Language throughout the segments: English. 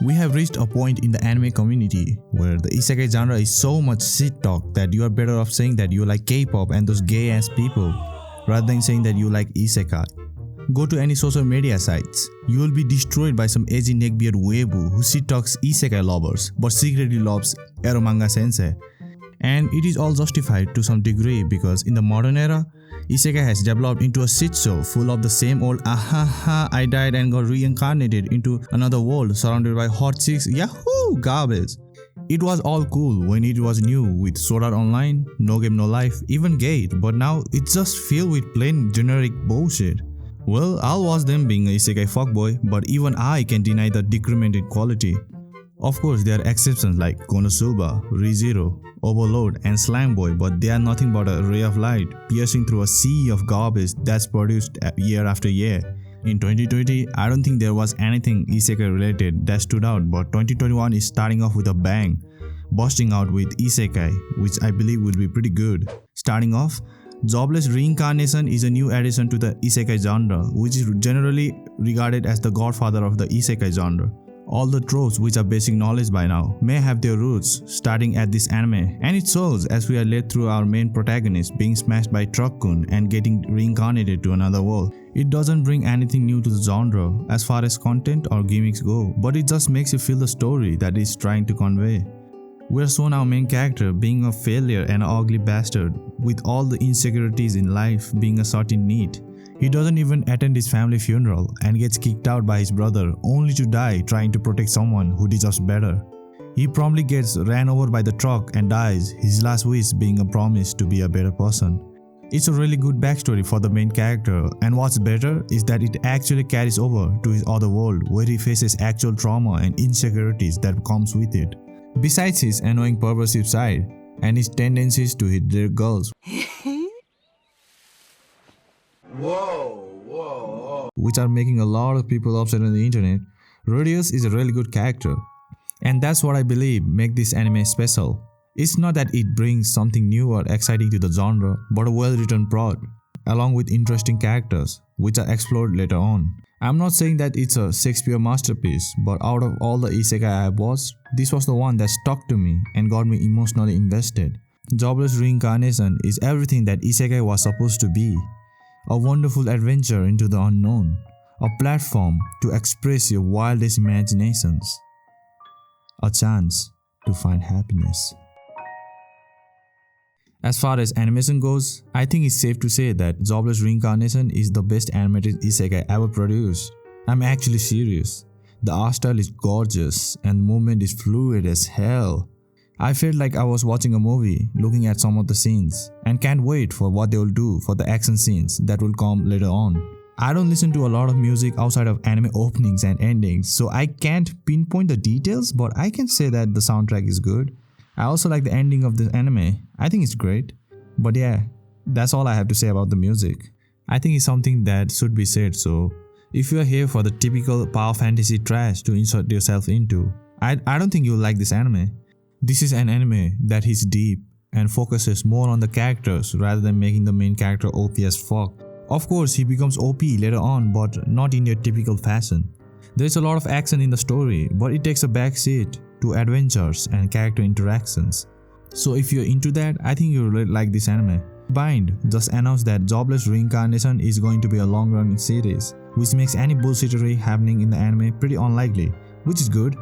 We have reached a point in the anime community where the isekai genre is so much shit talk that you are better off saying that you like K-pop and those gay ass people rather than saying that you like isekai. Go to any social media sites, you will be destroyed by some edgy neckbeard weeaboo who shit talks isekai lovers but secretly loves eromanga sensei. And it is all justified to some degree because in the modern era, isekai has developed into a shit show full of the same old ahaha I died and got reincarnated into another world surrounded by hot chicks yahoo garbage. It was all cool when it was new with Sword Art Online, No Game No Life, even Gate, but now it's just filled with plain generic bullshit. Well, I'll watch them being a isekai fuckboy, but even I can deny the decrement in quality. Of course, there are exceptions like KONOSUBA, ReZero, Overload and Slime Boy, but they are nothing but a ray of light piercing through a sea of garbage that's produced year after year. In 2020, I don't think there was anything isekai related that stood out, but 2021 is starting off with a bang, bursting out with isekai, which I believe will be pretty good. Starting off, Jobless Reincarnation is a new addition to the isekai genre, which is generally regarded as the godfather of the isekai genre. All the tropes which are basic knowledge by now may have their roots starting at this anime, and it shows as we are led through our main protagonist being smashed by Truck-kun and getting reincarnated to another world. It doesn't bring anything new to the genre as far as content or gimmicks go, but it just makes you feel the story that it's trying to convey. We're shown our main character being a failure and an ugly bastard, with all the insecurities in life being a certain need. He doesn't even attend his family funeral and gets kicked out by his brother only to die trying to protect someone who deserves better. He promptly gets ran over by the truck and dies, his last wish being a promise to be a better person. It's a really good backstory for the main character, and what's better is that it actually carries over to his other world where he faces actual trauma and insecurities that comes with it. Besides his annoying perversive side and his tendencies to hit their girls, which are making a lot of people upset on the internet, Rodius is a really good character. And that's what I believe makes this anime special. It's not that it brings something new or exciting to the genre, but a well-written plot, along with interesting characters, which are explored later on. I'm not saying that it's a Shakespeare masterpiece, but out of all the isekai I have watched, this was the one that stuck to me and got me emotionally invested. Jobless Reincarnation is everything that isekai was supposed to be. A wonderful adventure into the unknown, a platform to express your wildest imaginations, a chance to find happiness. As far as animation goes, I think it's safe to say that Jobless Reincarnation is the best animated isekai ever produced. I'm actually serious. The art style is gorgeous and the movement is fluid as hell. I felt like I was watching a movie, looking at some of the scenes, and can't wait for what they will do for the action scenes that will come later on. I don't listen to a lot of music outside of anime openings and endings, so I can't pinpoint the details, but I can say that the soundtrack is good. I also like the ending of the anime. I think it's great. But yeah, that's all I have to say about the music. I think it's something that should be said, so if you are here for the typical power fantasy trash to insert yourself into, I don't think you'll like this anime. This is an anime that hits deep and focuses more on the characters rather than making the main character OP as fuck. Of course, he becomes OP later on, but not in your typical fashion. There's a lot of action in the story, but it takes a backseat to adventures and character interactions. So if you're into that, I think you'll really like this anime. Bind just announced that Jobless Reincarnation is going to be a long-running series, which makes any bullshittery happening in the anime pretty unlikely, which is good.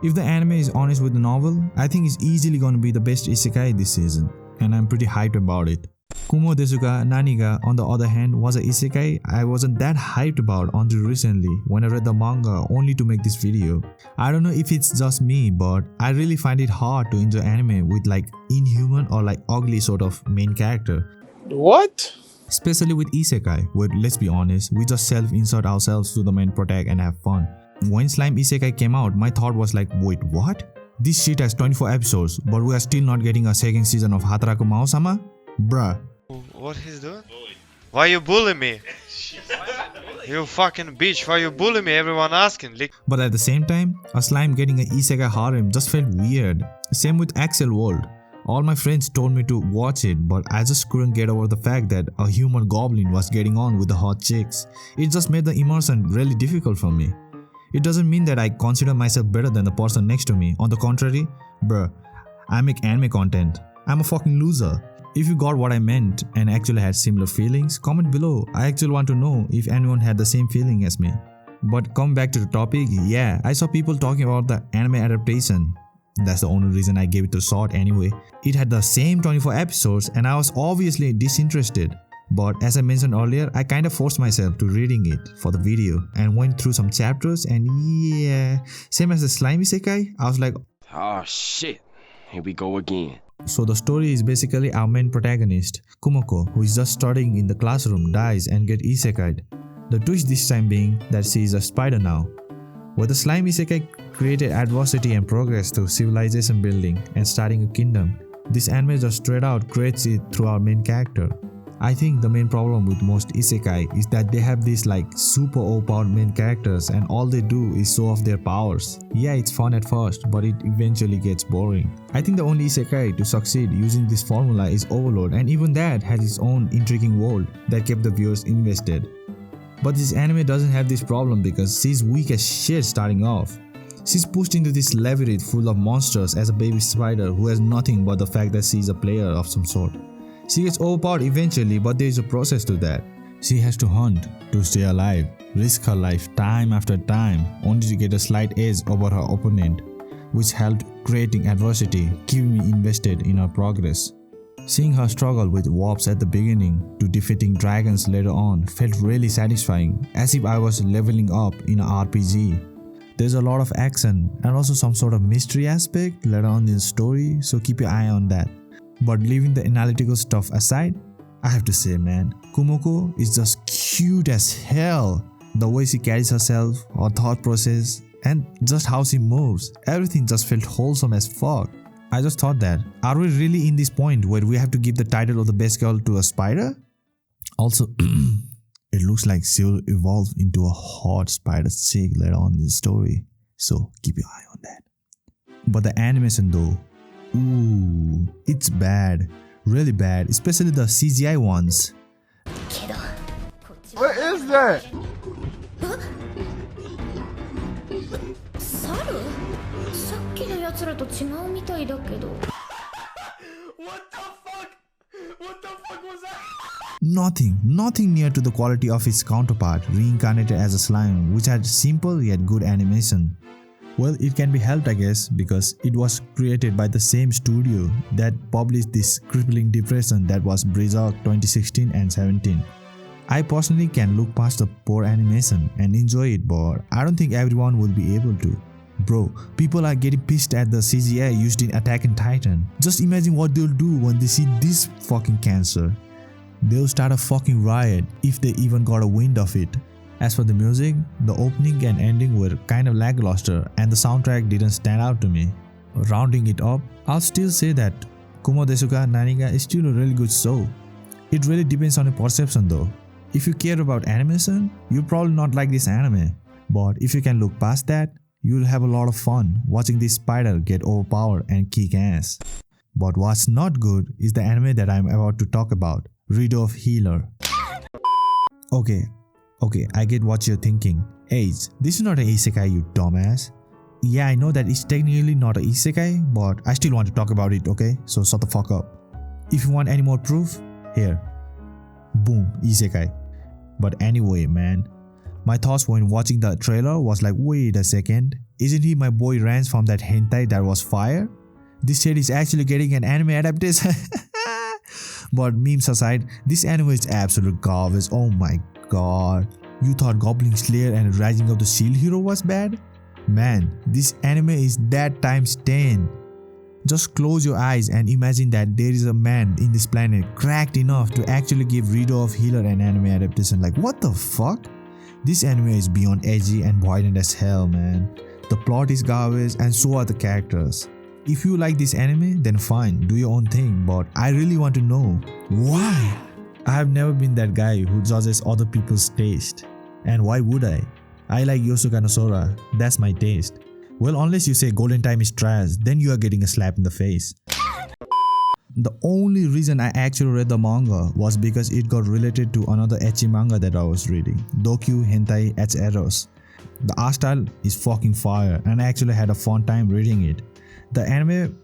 If the anime is honest with the novel, I think it's easily going to be the best isekai this season, and I'm pretty hyped about it. Kumo Desuka Naniga, on the other hand, was a isekai I wasn't that hyped about until recently when I read the manga only to make this video. I don't know if it's just me, but I really find it hard to enjoy anime with like inhuman or like ugly sort of main character. What? Especially with isekai, where let's be honest, we just self-insert ourselves to the main protag and have fun. When Slime Isekai came out, my thought was like, wait, what? This shit has 24 episodes, but we are still not getting a second season of Hataraku Mao-sama? Bruh. What he's doing? Why you bully me? You fucking bitch, why you bully me? Everyone asking. But at the same time, a slime getting an isekai harem just felt weird. Same with Axel World. All my friends told me to watch it, but I just couldn't get over the fact that a human goblin was getting on with the hot chicks. It just made the immersion really difficult for me. It doesn't mean that I consider myself better than the person next to me. On the contrary, bruh, I make anime content. I'm a fucking loser. If you got what I meant and actually had similar feelings, comment below. I actually want to know if anyone had the same feeling as me. But come back to the topic, yeah, I saw people talking about the anime adaptation. That's the only reason I gave it a shot anyway. It had the same 24 episodes and I was obviously disinterested. But as I mentioned earlier, I kind of forced myself to reading it for the video and went through some chapters, and yeah, same as the slimy Isekai, I was like, oh shit, here we go again. So the story is basically our main protagonist, Kumoko, who is just studying in the classroom, dies and get isekai'd. The twist this time being that she is a spider now. Where the slime isekai created adversity and progress through civilization building and starting a kingdom, this anime just straight out creates it through our main character. I think the main problem with most isekai is that they have these like super overpowered main characters and all they do is show off their powers. Yeah, it's fun at first, but it eventually gets boring. I think the only isekai to succeed using this formula is Overlord, and even that had its own intriguing world that kept the viewers invested. But this anime doesn't have this problem because she's weak as shit starting off. She's pushed into this labyrinth full of monsters as a baby spider who has nothing but the fact that she's a player of some sort. She gets overpowered eventually, but there is a process to that. She has to hunt to stay alive, risk her life time after time, only to get a slight edge over her opponent, which helped creating adversity, keeping me invested in her progress. Seeing her struggle with warps at the beginning to defeating dragons later on felt really satisfying, as if I was leveling up in an RPG. There's a lot of action and also some sort of mystery aspect later on in the story, so keep your eye on that. But leaving the analytical stuff aside, I have to say man, Kumoko is just cute as hell. The way she carries herself, her thought process, and just how she moves, everything just felt wholesome as fuck. I just thought that, are we really in this point where we have to give the title of the best girl to a spider? Also, it looks like she'll evolve into a hot spider chick later on in the story, so keep your eye on that. But the animation though, ooh, it's bad, really bad, especially the CGI ones. What is that? What the fuck was that? Nothing near to the quality of its counterpart, reincarnated as a slime, which had simple yet good animation. Well, it can be helped I guess, because it was created by the same studio that published this crippling depression that was Breezy 2016 and 17. I personally can look past the poor animation and enjoy it, but I don't think everyone will be able to. Bro, people are getting pissed at the CGI used in Attack on Titan. Just imagine what they'll do when they see this fucking cancer. They'll start a fucking riot if they even got a wind of it. As for the music, the opening and ending were kind of lackluster and the soundtrack didn't stand out to me. Rounding it up, I'll still say that Kumo Desuka Naniga is still a really good show. It really depends on your perception though. If you care about animation, you'll probably not like this anime. But if you can look past that, you'll have a lot of fun watching this spider get overpowered and kick ass. But what's not good is the anime that I'm about to talk about, Rido of Healer. Okay, I get what you're thinking. Age, this is not an isekai, you dumbass. Yeah, I know that it's technically not an isekai, but I still want to talk about it, okay? So shut the fuck up. If you want any more proof, here. Boom, isekai. But anyway, man, my thoughts when watching the trailer was like, wait a second, isn't he my boy Rance from that hentai that was fire? This shit is actually getting an anime adaptation. But memes aside, this anime is absolute garbage. Oh my god. You thought Goblin Slayer and Rising of the Shield Hero was bad? Man, this anime is that times 10. Just close your eyes and imagine that there is a man in this planet cracked enough to actually give Rido of Healer an anime adaptation. Like, what the fuck? This anime is beyond edgy and violent as hell, man. The plot is garbage and so are the characters. If you like this anime, then fine, do your own thing, but I really want to know why? I have never been that guy who judges other people's taste. And why would I? I like Yosuka no Sora, that's my taste. Well, unless you say Golden Time is trash, then you are getting a slap in the face. The only reason I actually read the manga was because it got related to another ecchi manga that I was reading, Dokyu Hentai H Eros. The art style is fucking fire and I actually had a fun time reading it. The anime,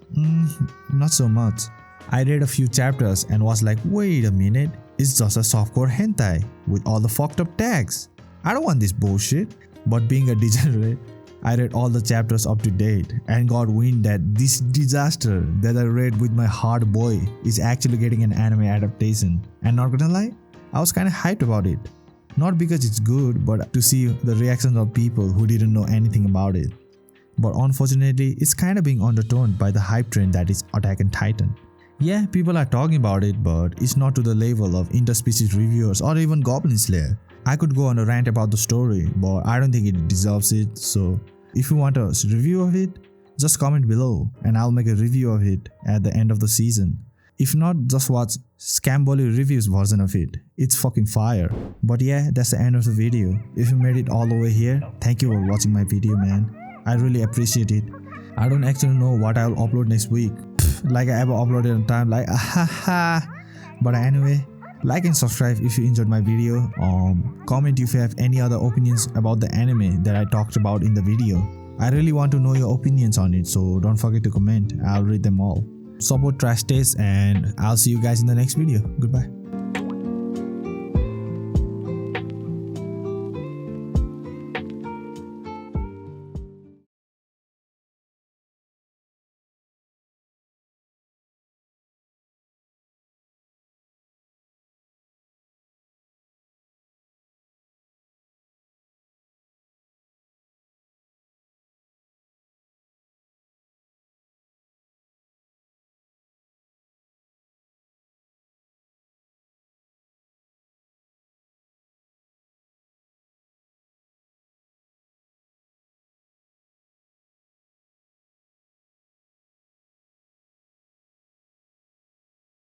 not so much. I read a few chapters and was like, wait a minute, it's just a softcore hentai with all the fucked up tags. I don't want this bullshit. But being a degenerate, I read all the chapters up to date and got wind that this disaster that I read with my hard boy is actually getting an anime adaptation. And not gonna lie, I was kinda hyped about it. Not because it's good, but to see the reactions of people who didn't know anything about it. But unfortunately, it's kinda being undertoned by the hype train that is Attack on Titan. Yeah, people are talking about it, but it's not to the level of interspecies reviewers or even Goblin Slayer. I could go on a rant about the story, but I don't think it deserves it, so if you want a review of it, just comment below and I'll make a review of it at the end of the season. If not, just watch Scamboli Reviews version of it. It's fucking fire. But yeah, that's the end of the video. If you made it all the way here, thank you for watching my video, man. I really appreciate it. I don't actually know what I'll upload next week. Like I ever uploaded on time, like ahaha. But anyway, like and subscribe if you enjoyed my video. Comment if you have any other opinions about the anime that I talked about in the video. I really want to know your opinions on it, so don't forget to comment. I'll read them all. Support trash taste and I'll see you guys in the next video. Goodbye.